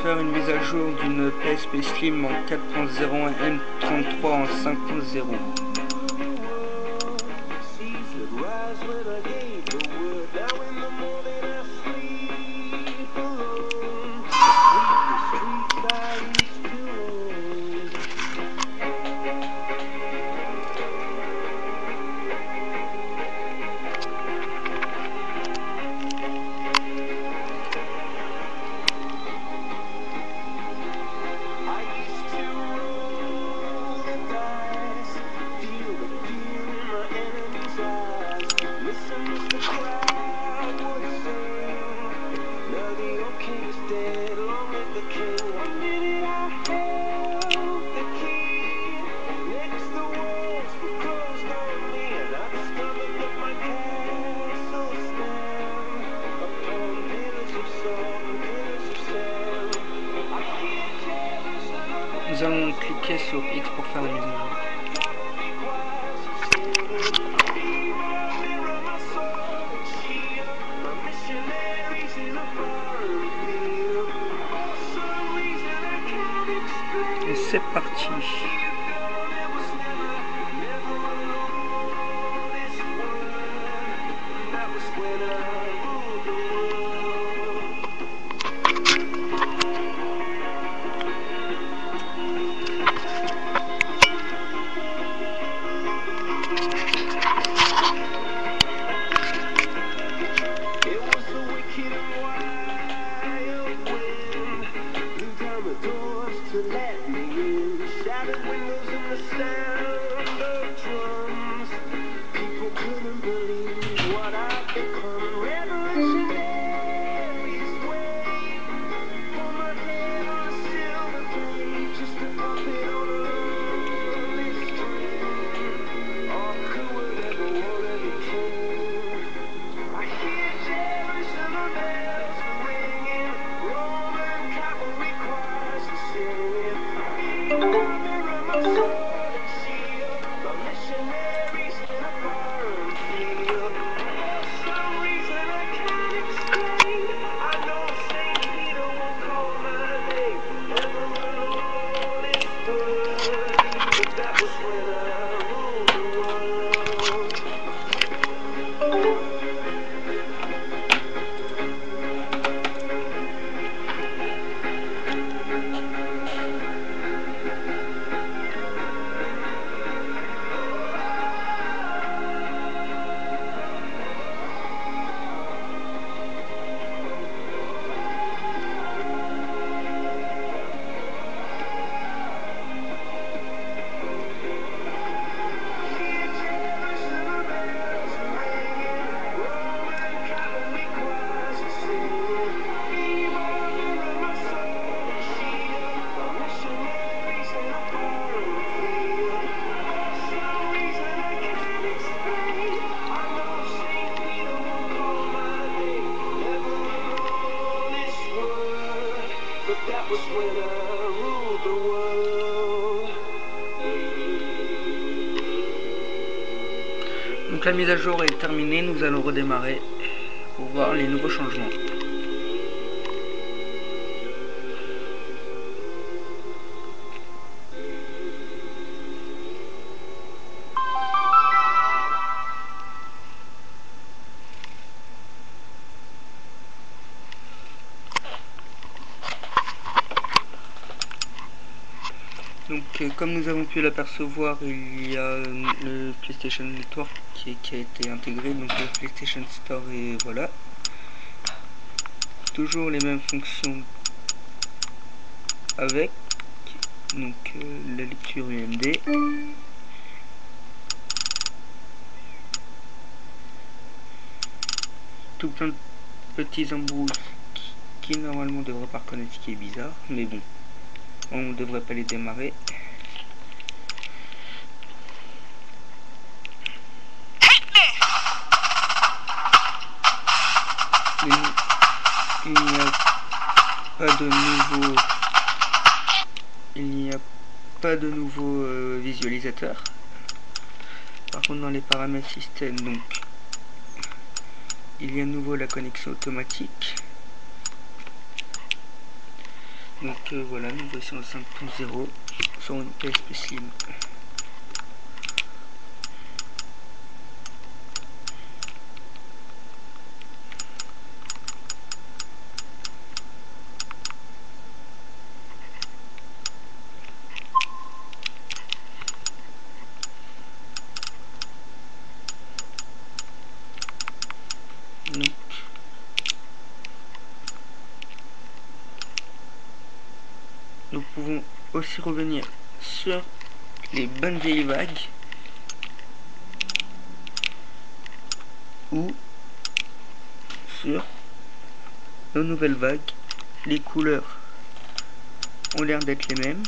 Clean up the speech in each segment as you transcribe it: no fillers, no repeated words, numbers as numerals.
faire une mise à jour d'une PSP Slim en 4.0 M33 en 5.0. Nous allons cliquer sur X pour faire la mise à jour. Et c'est parti. Donc la mise à jour est terminée, nous allons redémarrer pour voir les nouveaux changements. Donc comme nous avons pu l'apercevoir, il y a le PlayStation Network qui a été intégré, donc le PlayStation Store, et voilà. Toujours les mêmes fonctions avec, donc la lecture UMD. Tout plein de petits embouts qui normalement devraient pas reconnaître, ce qui est bizarre, mais bon. On ne devrait pas les démarrer. Il n'y a pas de nouveau visualisateur. Par contre, dans les paramètres système, donc il y a à nouveau la connexion automatique. Donc voilà, nous voici en 5.0 sur une PSP Slim. Donc, nous pouvons aussi revenir sur les bonnes vieilles vagues ou sur nos nouvelles vagues. Les couleurs ont l'air d'être les mêmes,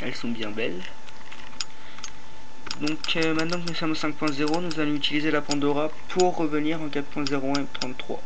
elles sont bien belles. Donc maintenant que nous sommes au 5.0, nous allons utiliser la Pandora pour revenir en 4.01 M33.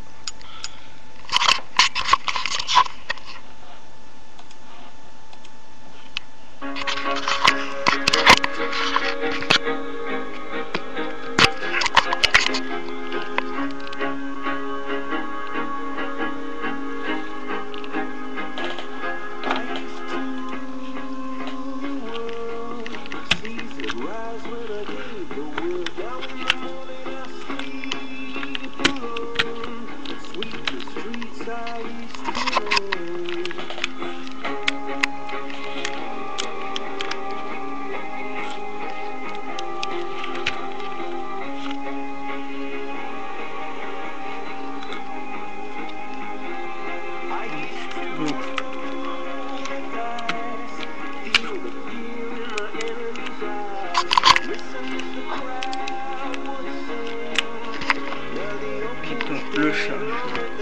Le charge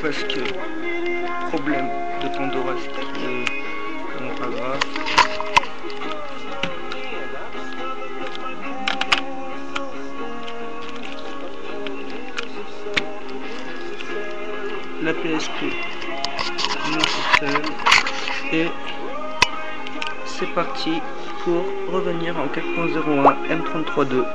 parce que problème de Pandora, ce qui est vraiment pas grave. La PSP non toute seule et c'est parti pour revenir en 4.01 M33.2.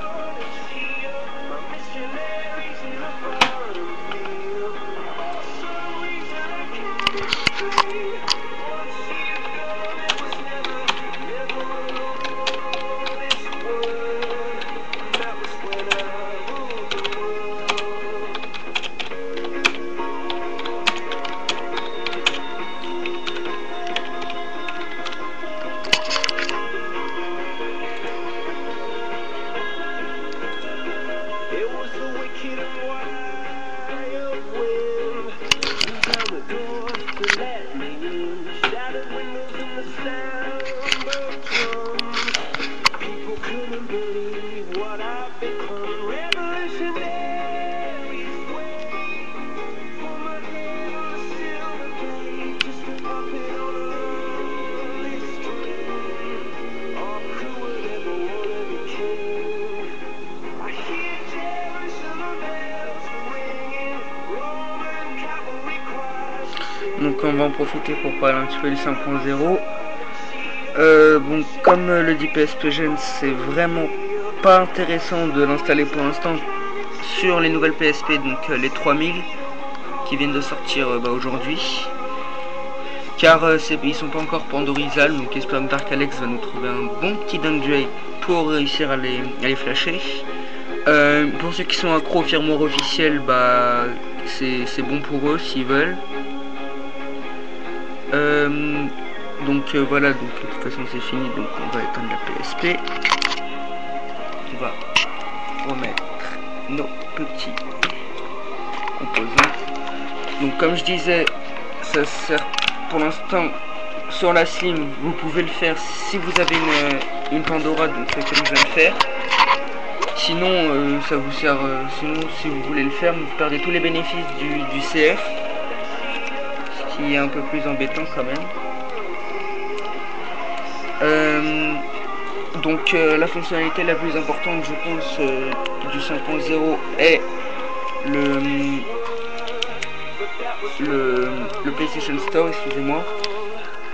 Donc on va en profiter pour parler un petit peu du 5.0. Bon, comme le dit PSP Gen, c'est vraiment pas intéressant de l'installer pour l'instant sur les nouvelles PSP, donc les 3000 qui viennent de sortir aujourd'hui, car ils sont pas encore pandorisables. Donc j'espère que Dark Alex va nous trouver un bon petit downgrade pour réussir à les flasher. Pour ceux qui sont accros au firmware officiel, c'est bon pour eux s'ils veulent. Donc voilà, donc de toute façon c'est fini, donc on va éteindre la PSP. On va remettre nos petits composants. Donc comme je disais, ça sert pour l'instant sur la Slim, vous pouvez le faire si vous avez une Pandora, donc comme je viens de faire. Sinon ça vous sert, sinon si vous voulez le faire, vous perdez tous les bénéfices du CF, ce qui est un peu plus embêtant quand même. Donc la fonctionnalité la plus importante, je pense, du 5.0 est le PlayStation Store, excusez-moi.